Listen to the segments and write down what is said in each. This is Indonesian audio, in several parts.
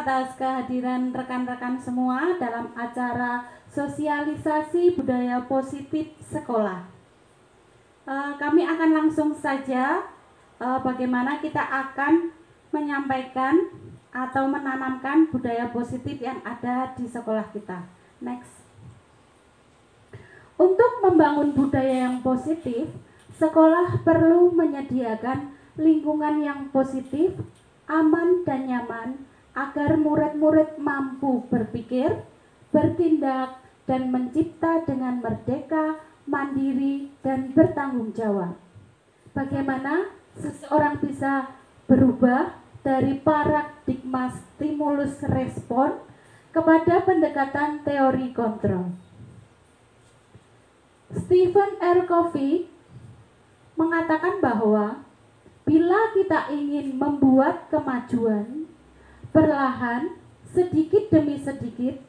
atas kehadiran rekan-rekan semua dalam acara sosialisasi budaya positif sekolah. Kami akan langsung saja bagaimana kita akan menyampaikan atau menanamkan budaya positif yang ada di sekolah kita. Next. Untuk membangun budaya yang positif, sekolah perlu menyediakan lingkungan yang positif, aman dan nyaman agar murid-murid mampu berpikir, bertindak, dan mencipta dengan merdeka, mandiri, dan bertanggung jawab. Bagaimana seseorang bisa berubah dari paradigma stimulus respon kepada pendekatan teori kontrol. Stephen R. Covey mengatakan bahwa bila kita ingin membuat kemajuan, perlahan, sedikit demi sedikit,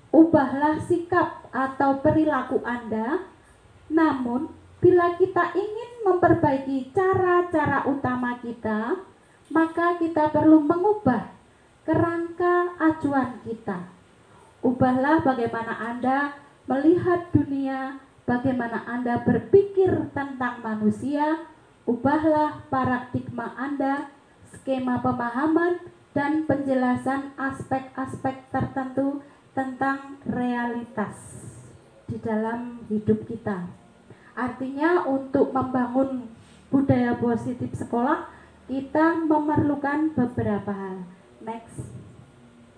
ubahlah sikap atau perilaku Anda. Namun, bila kita ingin memperbaiki cara-cara utama kita, maka kita perlu mengubah kerangka acuan kita. Ubahlah bagaimana Anda melihat dunia, bagaimana Anda berpikir tentang manusia, ubahlah paradigma Anda, skema pemahaman, dan penjelasan aspek-aspek tertentu tentang realitas di dalam hidup kita. Artinya untuk membangun budaya positif sekolah, kita memerlukan beberapa hal. Next.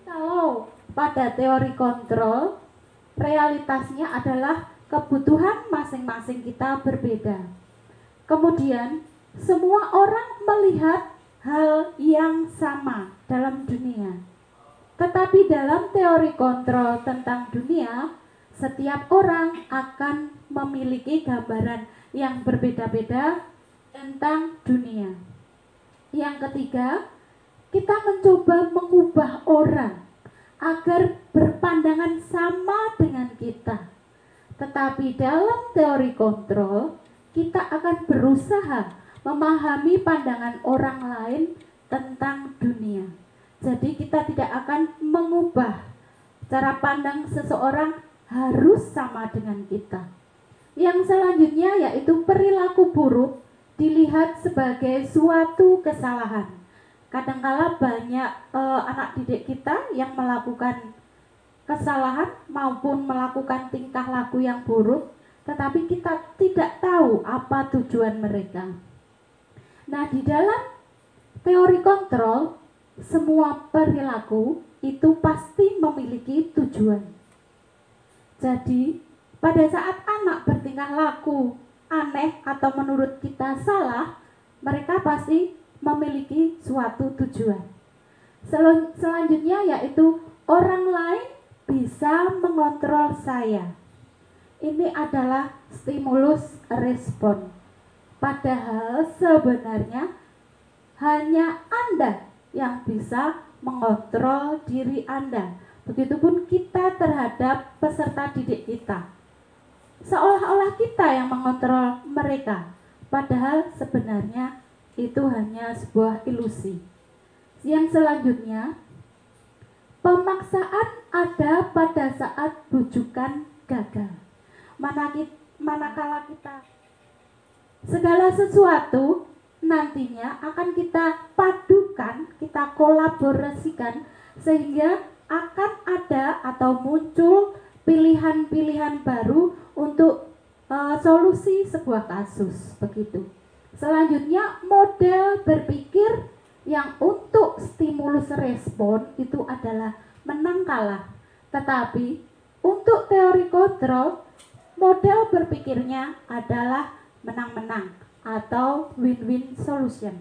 Kalau pada teori kontrol, realitasnya adalah kebutuhan masing-masing kita berbeda. Kemudian, semua orang melihat hal yang sama dalam dunia. Tetapi dalam teori kontrol tentang dunia, setiap orang akan memiliki gambaran yang berbeda-beda tentang dunia. Yang ketiga, kita mencoba mengubah orang agar berpandangan sama dengan kita. Tetapi dalam teori kontrol, kita akan berusaha memahami pandangan orang lain tentang dunia. Jadi kita tidak akan mengubah cara pandang seseorang harus sama dengan kita. Yang selanjutnya yaitu perilaku buruk dilihat sebagai suatu kesalahan. Kadangkala banyak anak didik kita yang melakukan kesalahan maupun melakukan tingkah laku yang buruk, tetapi kita tidak tahu apa tujuan mereka. Nah, di dalam teori kontrol, semua perilaku itu pasti memiliki tujuan. Jadi, pada saat anak bertingkah laku aneh atau menurut kita salah, mereka pasti memiliki suatu tujuan. Selanjutnya yaitu orang lain bisa mengontrol saya. Ini adalah stimulus respon. Padahal sebenarnya hanya Anda yang bisa mengontrol diri Anda. Begitupun kita terhadap peserta didik kita. Seolah-olah kita yang mengontrol mereka. Padahal sebenarnya itu hanya sebuah ilusi. Yang selanjutnya, pemaksaan ada pada saat bujukan gagal. Manakala kita segala sesuatu nantinya akan kita padukan, kita kolaborasikan sehingga akan ada atau muncul pilihan-pilihan baru untuk solusi sebuah kasus, begitu. Selanjutnya, model berpikir yang untuk stimulus respon itu adalah menang kalah. Tetapi untuk teori kontrol, model berpikirnya adalah menang-menang atau win-win solution.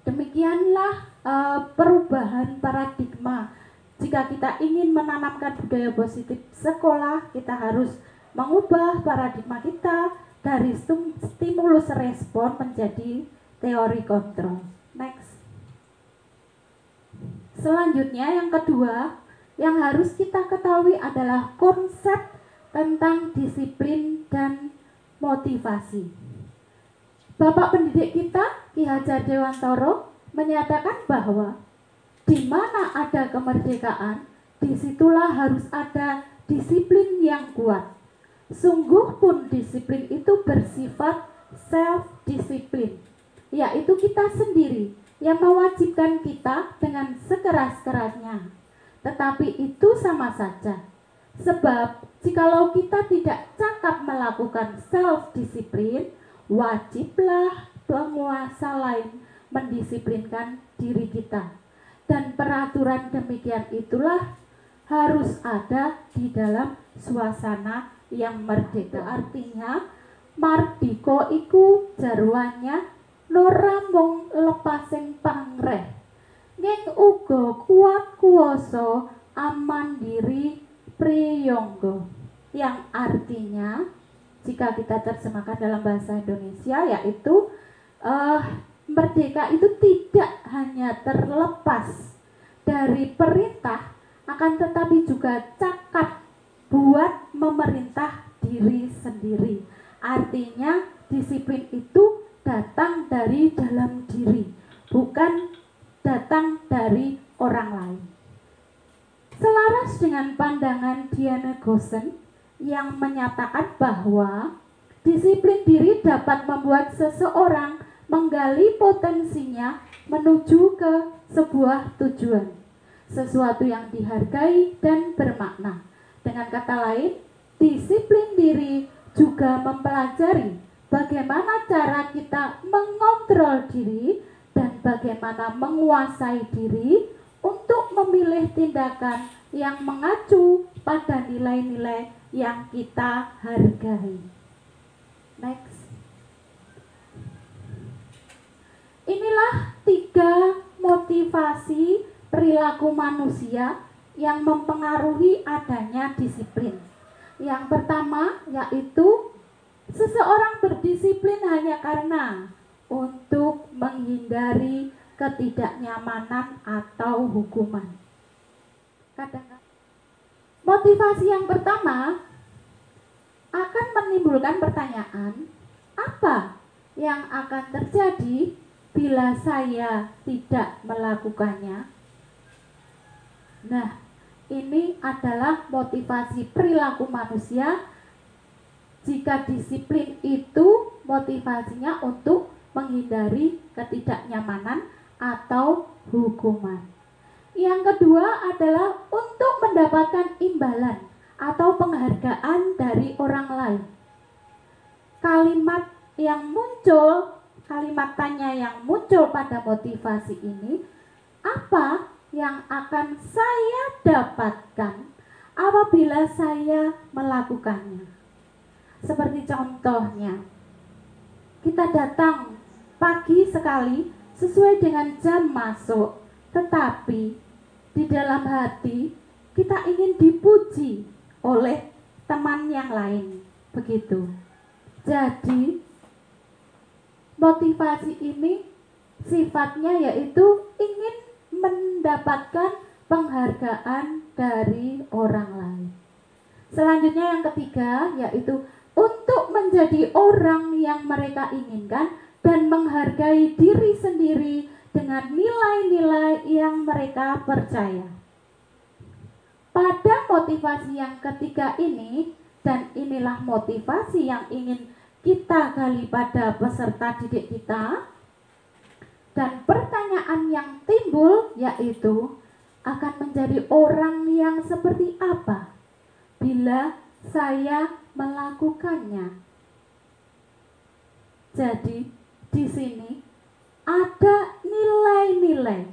Demikianlah perubahan paradigma. Jika kita ingin menanamkan budaya positif sekolah, kita harus mengubah paradigma kita dari stimulus respon menjadi teori kontrol. Next. Selanjutnya yang kedua, yang harus kita ketahui adalah konsep tentang disiplin dan motivasi. Bapak pendidik kita, Ki Hajar Dewantoro, menyatakan bahwa di mana ada kemerdekaan, disitulah harus ada disiplin yang kuat. Sungguh pun disiplin itu bersifat self-disiplin, yaitu kita sendiri yang mewajibkan kita dengan sekeras-kerasnya. Tetapi itu sama saja. Sebab jikalau kita tidak cakap melakukan self-disiplin, wajiblah penguasa lain mendisiplinkan diri kita. Dan peraturan demikian itulah harus ada di dalam suasana yang merdeka. Artinya mardika iku jarwane ora mung lepasing pangreh, ning uga kuat kuwasa amandiri priyangga, yang artinya jika kita terjemahkan dalam bahasa Indonesia yaitu merdeka itu tidak hanya terlepas dari perintah, akan tetapi juga cakap buat memerintah diri sendiri. Artinya disiplin itu datang dari dalam diri, bukan datang dari orang lain. Selaras dengan pandangan Diana Gosen yang menyatakan bahwa disiplin diri dapat membuat seseorang menggali potensinya menuju ke sebuah tujuan, sesuatu yang dihargai dan bermakna. Dengan kata lain, disiplin diri juga mempelajari bagaimana cara kita mengontrol diri dan bagaimana menguasai diri untuk memilih tindakan yang mengacu pada nilai-nilai yang kita hargai. Next. Inilah 3 motivasi perilaku manusia yang mempengaruhi adanya disiplin. Yang pertama yaitu seseorang berdisiplin hanya karena untuk menghindari ketidaknyamanan atau hukuman. Kadang-kadang motivasi yang pertama akan menimbulkan pertanyaan, apa yang akan terjadi bila saya tidak melakukannya? Nah, ini adalah motivasi perilaku manusia. Jika disiplin itu motivasinya untuk menghindari ketidaknyamanan atau hukuman. Yang kedua adalah untuk mendapatkan imbalan atau penghargaan dari orang lain. Kalimat tanya yang muncul pada motivasi ini, apa yang akan saya dapatkan apabila saya melakukannya? Seperti contohnya, kita datang pagi sekali sesuai dengan jam masuk, tetapi di dalam hati kita ingin dipuji oleh teman yang lain, begitu. Jadi motivasi ini sifatnya yaitu ingin mendapatkan penghargaan dari orang lain. Selanjutnya yang ketiga yaitu untuk menjadi orang yang mereka inginkan dan menghargai diri sendiri dengan nilai-nilai yang mereka percaya. Pada motivasi yang ketiga ini, dan inilah motivasi yang ingin kita gali pada peserta didik kita, dan pertanyaan yang timbul yaitu akan menjadi orang yang seperti apa bila saya melakukannya. Jadi di sini ada nilai-nilai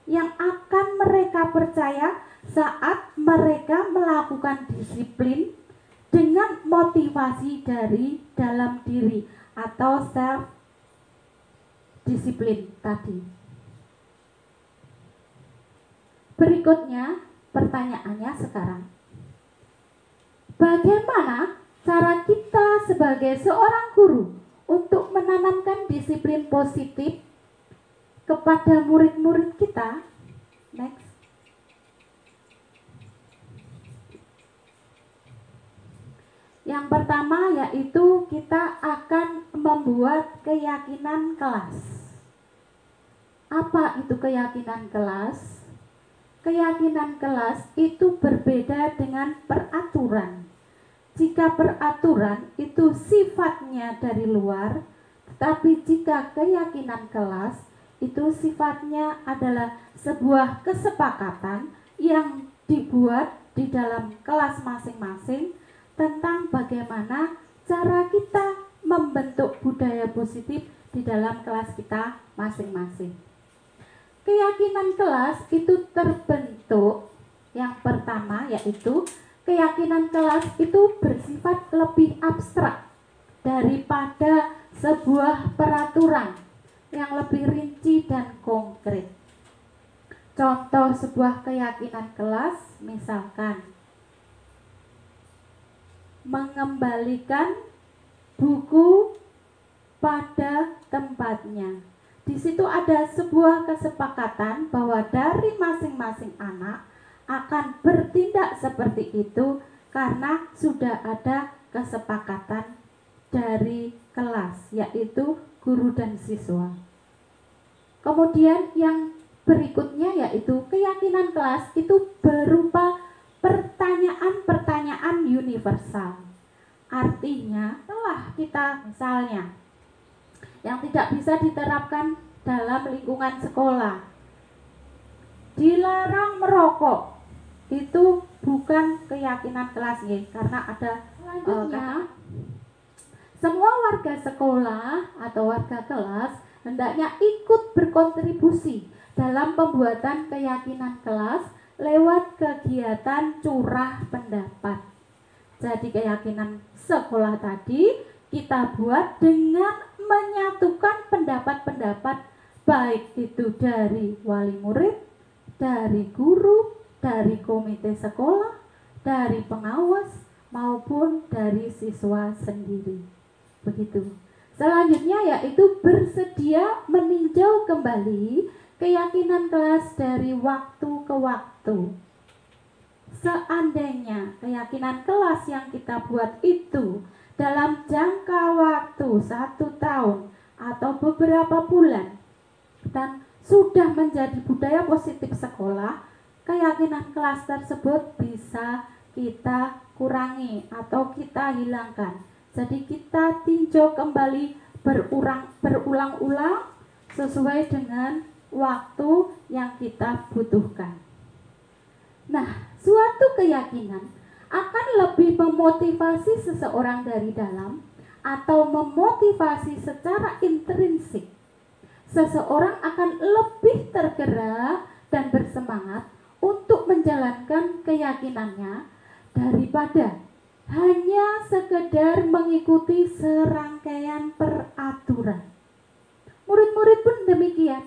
yang akan mereka percaya saat mereka melakukan disiplin dengan motivasi dari dalam diri atau self disiplin tadi. Berikutnya pertanyaannya sekarang, bagaimana cara kita sebagai seorang guru untuk menanamkan disiplin positif kepada murid-murid kita? Next. Yang pertama yaitu kita akan membuat keyakinan kelas. Apa itu keyakinan kelas? keyakinan kelas itu berbeda dengan peraturan. Jika peraturan itu sifatnya dari luar, tetapi jika keyakinan kelas itu sifatnya adalah sebuah kesepakatan yang dibuat di dalam kelas masing-masing tentang bagaimana cara kita membentuk budaya positif di dalam kelas kita masing-masing. Keyakinan kelas itu terbentuk, yang pertama yaitu keyakinan kelas itu bersifat lebih abstrak daripada sebuah peraturan yang lebih rinci dan konkret. Contoh sebuah keyakinan kelas, misalkan mengembalikan buku pada tempatnya. Di situ ada sebuah kesepakatan bahwa dari masing-masing anak akan bertindak seperti itu karena sudah ada kesepakatan dari kelas, yaitu guru dan siswa. Kemudian yang berikutnya yaitu keyakinan kelas itu berupa pertanyaan-pertanyaan universal. Artinya telah kita misalnya yang tidak bisa diterapkan dalam lingkungan sekolah, dilarang merokok, itu bukan keyakinan kelas ya, karena ada selanjutnya semua warga sekolah atau warga kelas hendaknya ikut berkontribusi dalam pembuatan keyakinan kelas lewat kegiatan curah pendapat. Jadi keyakinan sekolah tadi kita buat dengan menyatukan pendapat-pendapat baik itu dari wali murid, dari guru, dari komite sekolah, dari pengawas maupun dari siswa sendiri. Begitu. Selanjutnya yaitu bersedia meninjau kembali keyakinan kelas dari waktu ke waktu. Seandainya keyakinan kelas yang kita buat itu dalam jangka waktu 1 tahun atau beberapa bulan dan sudah menjadi budaya positif sekolah, keyakinan kelas tersebut bisa kita kurangi atau kita hilangkan. Jadi kita tinjau kembali berulang-ulang sesuai dengan waktu yang kita butuhkan. Nah, suatu keyakinan akan lebih memotivasi seseorang dari dalam atau memotivasi secara intrinsik. Seseorang akan lebih tergerak dan bersemangat untuk menjalankan keyakinannya daripada hanya sekedar mengikuti serangkaian peraturan. Murid-murid pun demikian.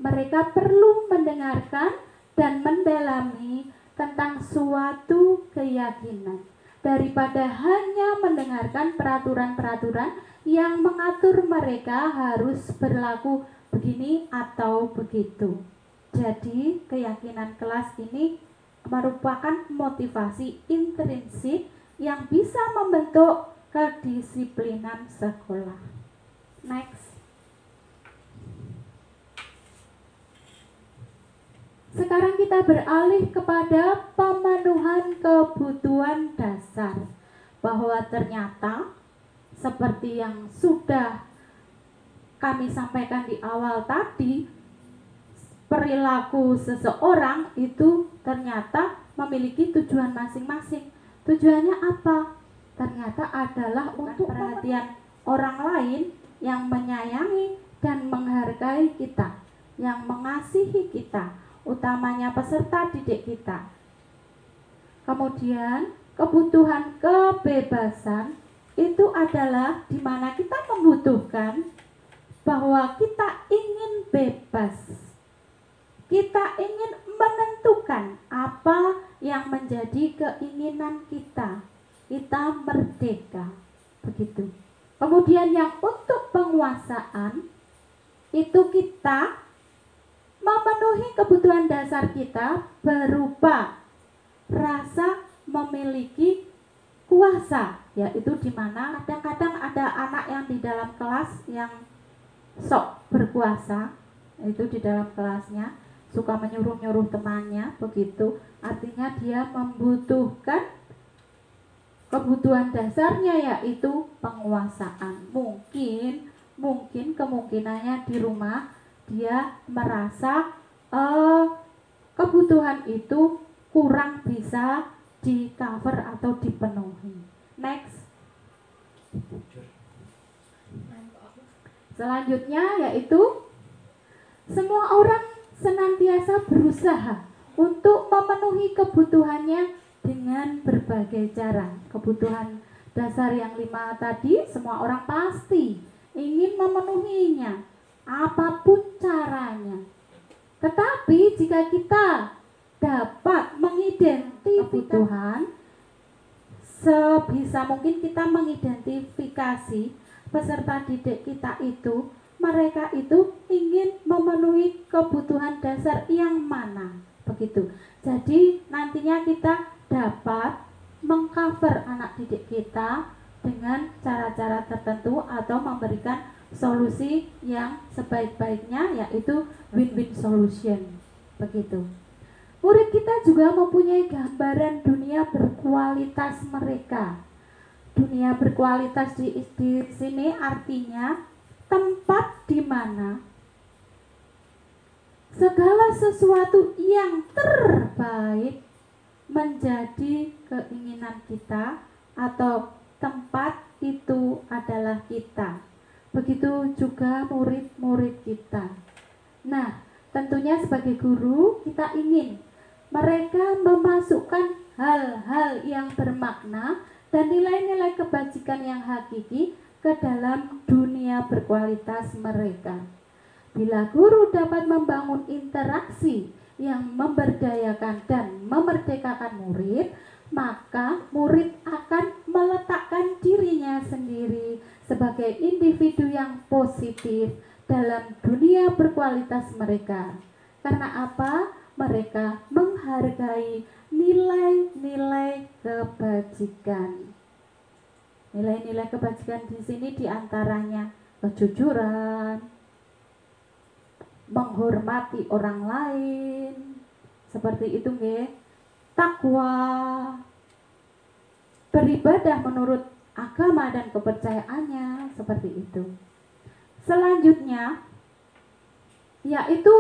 Mereka perlu mendengarkan dan mendalami tentang suatu keyakinan daripada hanya mendengarkan peraturan-peraturan yang mengatur mereka harus berlaku begini atau begitu. Jadi keyakinan kelas ini merupakan motivasi intrinsik yang bisa membentuk kedisiplinan sekolah. Next. Sekarang kita beralih kepada pemenuhan kebutuhan dasar, bahwa ternyata seperti yang sudah kami sampaikan di awal tadi, perilaku seseorang itu ternyata memiliki tujuan masing-masing. Tujuannya apa? Ternyata adalah untuk perhatian orang lain yang menyayangi dan menghargai kita, yang mengasihi kita, utamanya peserta didik kita. Kemudian kebutuhan kebebasan itu adalah di mana kita membutuhkan bahwa kita ingin bebas. Kita ingin menentukan apa yang menjadi keinginan kita. Kita merdeka. Begitu. Kemudian yang untuk penguasaan itu kita memenuhi kebutuhan dasar kita berupa rasa memiliki kuasa, yaitu di mana kadang-kadang ada anak yang di dalam kelas yang sok berkuasa, itu di dalam kelasnya suka menyuruh-nyuruh temannya, begitu. Artinya dia membutuhkan kebutuhan dasarnya, yaitu penguasaan. Mungkin kemungkinannya di rumah dia merasa kebutuhan itu kurang bisa di cover atau dipenuhi. Next. Selanjutnya yaitu semua orang senantiasa berusaha untuk memenuhi kebutuhannya dengan berbagai cara. Kebutuhan dasar yang 5 tadi semua orang pasti ingin memenuhinya apapun caranya. Tetapi jika kita dapat mengidentifikasi kebutuhan, sebisa mungkin kita mengidentifikasi peserta didik kita itu, mereka itu ingin memenuhi kebutuhan dasar yang mana, begitu. Jadi nantinya kita dapat mengcover anak didik kita dengan cara-cara tertentu atau memberikan solusi yang sebaik-baiknya, yaitu win-win solution, begitu. Murid kita juga mempunyai gambaran dunia berkualitas mereka. Dunia berkualitas di sini artinya tempat di mana segala sesuatu yang terbaik menjadi keinginan kita, atau tempat itu adalah kita. Begitu juga murid-murid kita. Nah, tentunya sebagai guru kita ingin mereka memasukkan hal-hal yang bermakna dan nilai-nilai kebajikan yang hakiki ke dalam dunia berkualitas mereka. Bila guru dapat membangun interaksi yang memberdayakan dan memerdekakan murid, maka murid akan meletakkan dirinya sendiri sebagai individu yang positif dalam dunia berkualitas mereka. Karena apa? Mereka menghargai nilai-nilai kebajikan. Nilai-nilai kebajikan di sini diantaranya kejujuran, menghormati orang lain, seperti itu nggih. Takwa, beribadah menurut agama dan kepercayaannya, seperti itu. Selanjutnya yaitu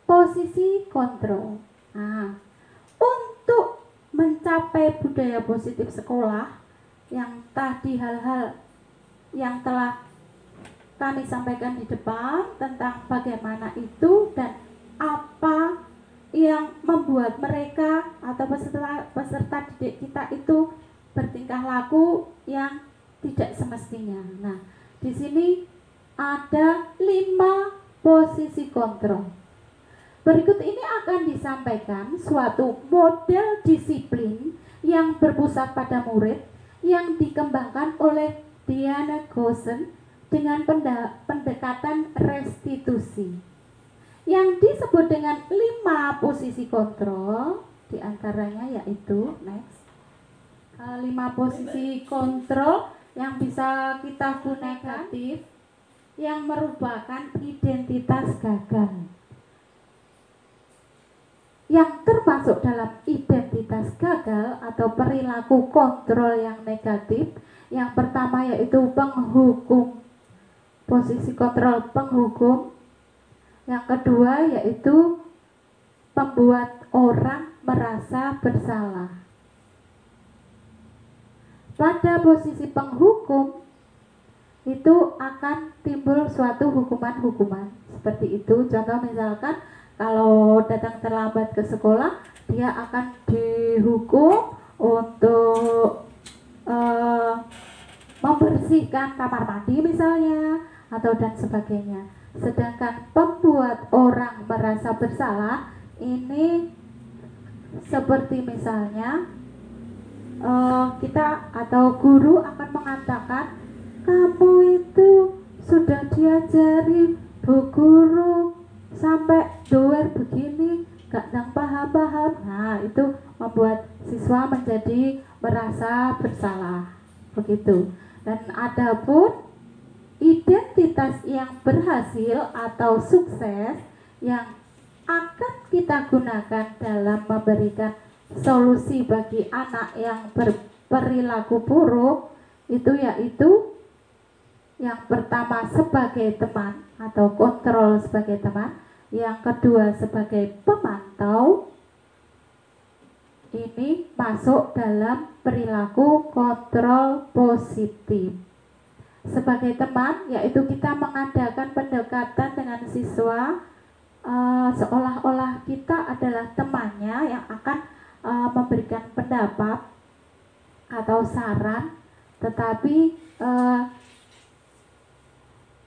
posisi kontrol. Nah, untuk mencapai budaya positif sekolah, yang tadi hal-hal yang telah kami sampaikan di depan tentang bagaimana itu dan apa yang membuat mereka atau peserta didik kita itu bertingkah laku yang tidak semestinya. Nah, di sini ada 5 posisi kontrol. Berikut ini akan disampaikan suatu model disiplin yang berpusat pada murid yang dikembangkan oleh Diana Goosen dengan pendekatan restitusi yang disebut dengan 5 posisi kontrol, diantaranya yaitu next 5 posisi kontrol yang bisa kita gunakan yang merupakan identitas gagal. Yang termasuk dalam identitas gagal atau perilaku kontrol yang negatif, yang pertama yaitu penghukum, posisi kontrol penghukum. Yang kedua yaitu membuat orang merasa bersalah. Pada posisi penghukum itu akan timbul suatu hukuman-hukuman seperti itu. Contoh misalkan kalau datang terlambat ke sekolah, dia akan dihukum untuk membersihkan kamar mandi misalnya, atau dan sebagainya. Sedangkan membuat orang merasa bersalah ini seperti misalnya kita atau guru akan mengatakan, kamu itu sudah diajari Bu Guru sampai doer begini, gak nang paham-paham. Nah, itu membuat siswa menjadi merasa bersalah, begitu. Dan adapun identitas yang berhasil atau sukses yang akan kita gunakan dalam memberikan solusi bagi anak yang berperilaku buruk itu yaitu yang pertama sebagai teman atau kontrol sebagai teman, yang kedua sebagai pemantau. Ini masuk dalam perilaku kontrol positif. Sebagai teman yaitu kita mengadakan pendekatan dengan siswa seolah-olah kita adalah temannya yang akan memberikan pendapat atau saran, tetapi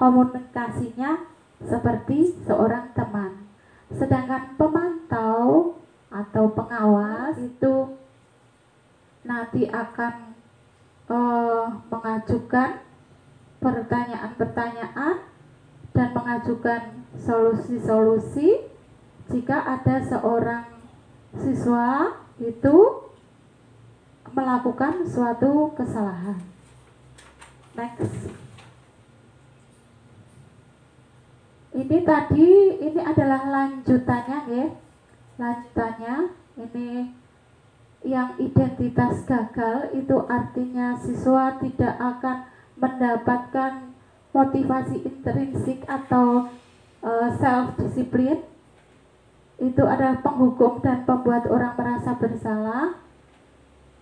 komunikasinya seperti seorang teman. Sedangkan pemantau atau pengawas itu nanti akan mengajukan pertanyaan-pertanyaan dan mengajukan solusi-solusi jika ada seorang siswa itu melakukan suatu kesalahan. Next. Ini adalah lanjutannya ya. Lanjutannya ini yang identitas gagal itu artinya siswa tidak akan mendapatkan motivasi intrinsik atau self disiplin. Itu adalah penghukum dan pembuat orang merasa bersalah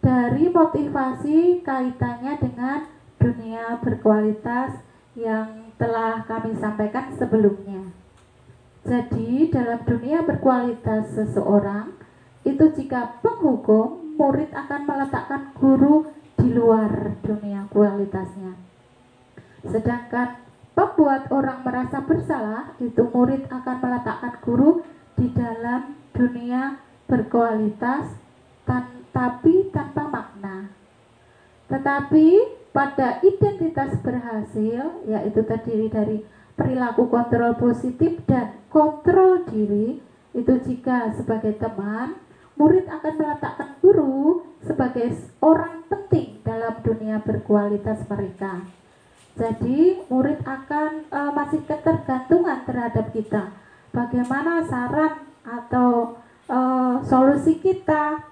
dari motivasi kaitannya dengan dunia berkualitas yang telah kami sampaikan sebelumnya. Jadi dalam dunia berkualitas seseorang itu jika penghukum, murid akan meletakkan guru di luar dunia kualitasnya. Sedangkan pembuat orang merasa bersalah itu murid akan meletakkan guru di dalam dunia berkualitas tapi tanpa makna. Tetapi pada identitas berhasil, yaitu terdiri dari perilaku kontrol positif dan kontrol diri, itu jika sebagai teman, murid akan meletakkan guru sebagai orang penting dalam dunia berkualitas mereka. Jadi murid akan masih ketergantungan terhadap kita. Bagaimana saran atau solusi kita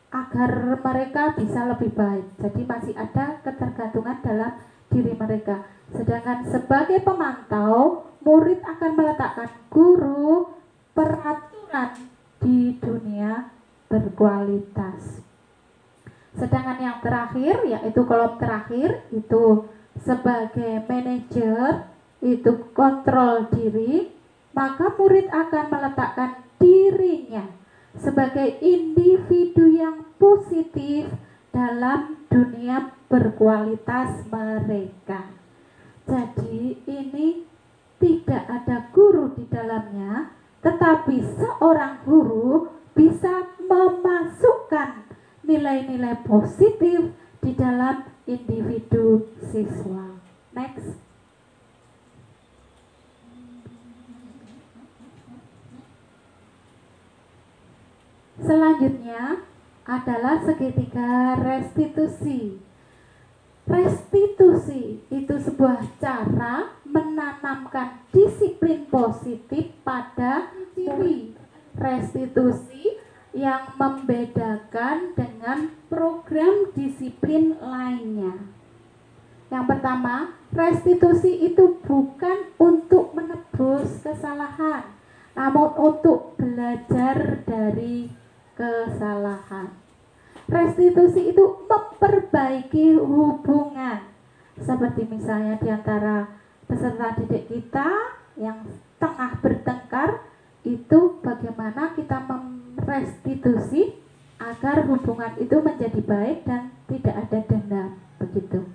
agar mereka bisa lebih baik. Jadi masih ada ketergantungan dalam diri mereka. Sedangkan sebagai pemantau, murid akan meletakkan guru peraturan di dunia berkualitas. Sedangkan yang terakhir, yaitu kolom terakhir, itu sebagai manajer, itu kontrol diri, maka murid akan meletakkan dirinya sebagai individu yang positif dalam dunia berkualitas mereka. Jadi ini tidak ada guru di dalamnya, tetapi seorang guru bisa memasukkan nilai-nilai positif di dalam individu siswa. Next. Selanjutnya adalah segitiga restitusi. Restitusi itu sebuah cara menanamkan disiplin positif pada diri. Restitusi yang membedakan dengan program disiplin lainnya. Yang pertama, restitusi itu bukan untuk menebus kesalahan, namun untuk belajar dari kesalahan. Restitusi itu memperbaiki hubungan, seperti misalnya di antara peserta didik kita yang tengah bertengkar, itu bagaimana kita merestitusi agar hubungan itu menjadi baik dan tidak ada dendam, begitu.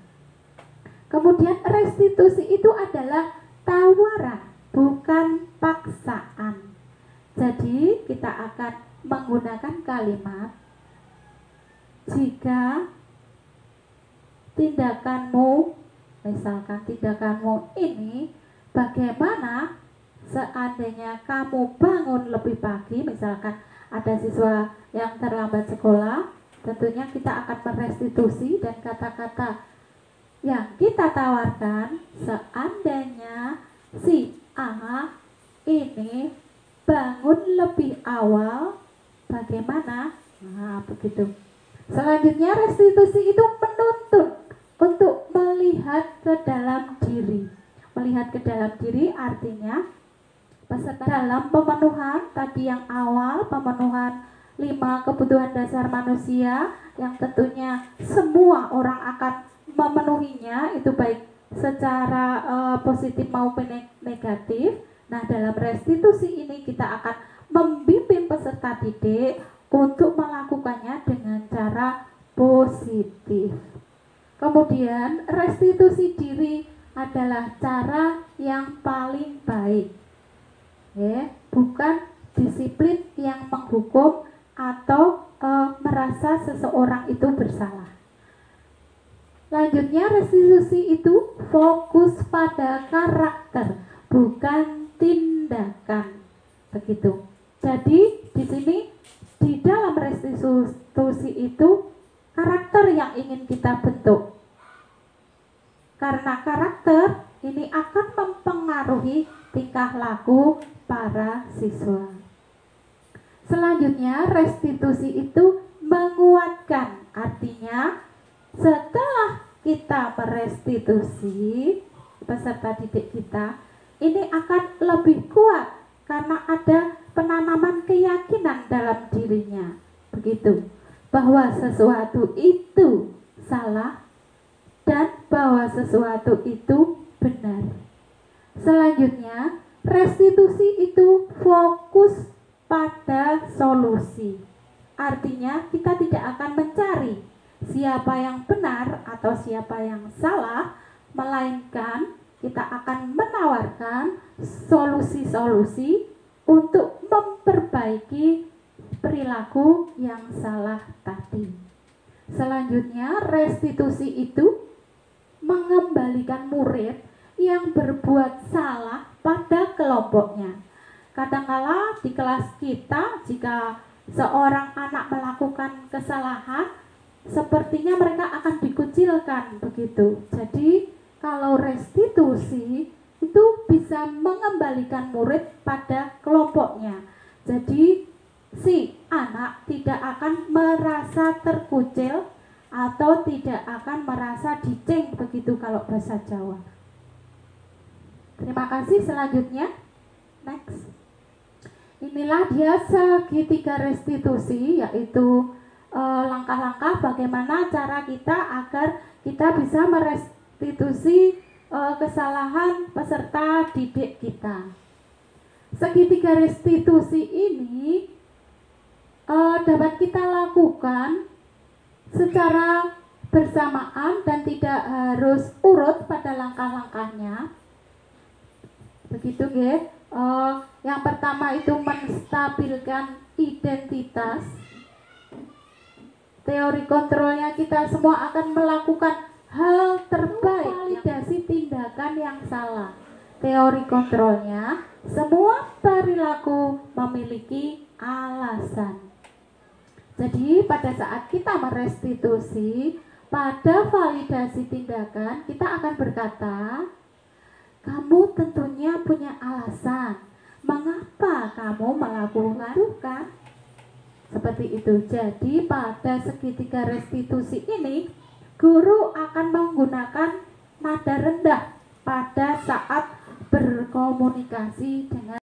Kemudian restitusi itu adalah tawaran, bukan paksaan. Jadi kita akan menggunakan kalimat, jika tindakanmu, misalkan tindakanmu ini, bagaimana seandainya kamu bangun lebih pagi, misalkan ada siswa yang terlambat sekolah, tentunya kita akan merestitusi dan kata-kata yang kita tawarkan, seandainya si A ini bangun lebih awal, bagaimana? Nah, begitu. Selanjutnya, restitusi itu menuntut untuk melihat ke dalam diri. Melihat ke dalam diri artinya peserta dalam pemenuhan tadi yang awal, pemenuhan 5 kebutuhan dasar manusia yang tentunya semua orang akan memenuhinya, itu baik secara positif maupun negatif. Nah, dalam restitusi ini kita akan membimbing peserta didik untuk melakukannya dengan cara positif. Kemudian restitusi diri adalah cara yang paling baik, bukan disiplin yang menghukum atau merasa seseorang itu bersalah. Lanjutnya, restitusi itu fokus pada karakter, bukan tindakan. Begitu. Jadi di sini di dalam restitusi itu karakter yang ingin kita bentuk. Karena karakter ini akan mempengaruhi tingkah laku para siswa. Selanjutnya, restitusi itu menguatkan. Artinya, setelah kita merestitusi peserta didik kita, ini akan lebih kuat karena ada penanaman keyakinan dalam dirinya. Begitu. Bahwa sesuatu itu salah dan bahwa sesuatu itu benar. Selanjutnya, restitusi itu fokus pada solusi. Artinya kita tidak akan mencari siapa yang benar atau siapa yang salah, melainkan kita akan menawarkan solusi-solusi untuk memperbaiki perilaku yang salah tadi. Selanjutnya, restitusi itu mengembalikan murid yang berbuat salah pada kelompoknya. Kadangkala di kelas kita, jika seorang anak melakukan kesalahan, sepertinya mereka akan dikucilkan begitu. Jadi kalau restitusi itu bisa mengembalikan murid pada kelompoknya. Jadi si anak tidak akan merasa terkucil atau tidak akan merasa diceng begitu kalau bahasa Jawa. Terima kasih. Selanjutnya, next. Inilah dia segitiga restitusi, yaitu langkah-langkah bagaimana cara kita agar kita bisa merestitusi kesalahan peserta didik kita. Segitiga restitusi ini dapat kita lakukan secara bersamaan dan tidak harus urut pada langkah-langkahnya. Begitu ya. Yang pertama itu menstabilkan identitas. Teori kontrolnya, kita semua akan melakukan hal terbaik, validasi tindakan yang salah. Teori kontrolnya, semua perilaku memiliki alasan. Jadi pada saat kita merestitusi, pada validasi tindakan kita akan berkata, kamu tentunya punya alasan mengapa kamu melakukan seperti itu. Jadi pada segitiga restitusi ini, guru akan menggunakan nada rendah pada saat berkomunikasi dengan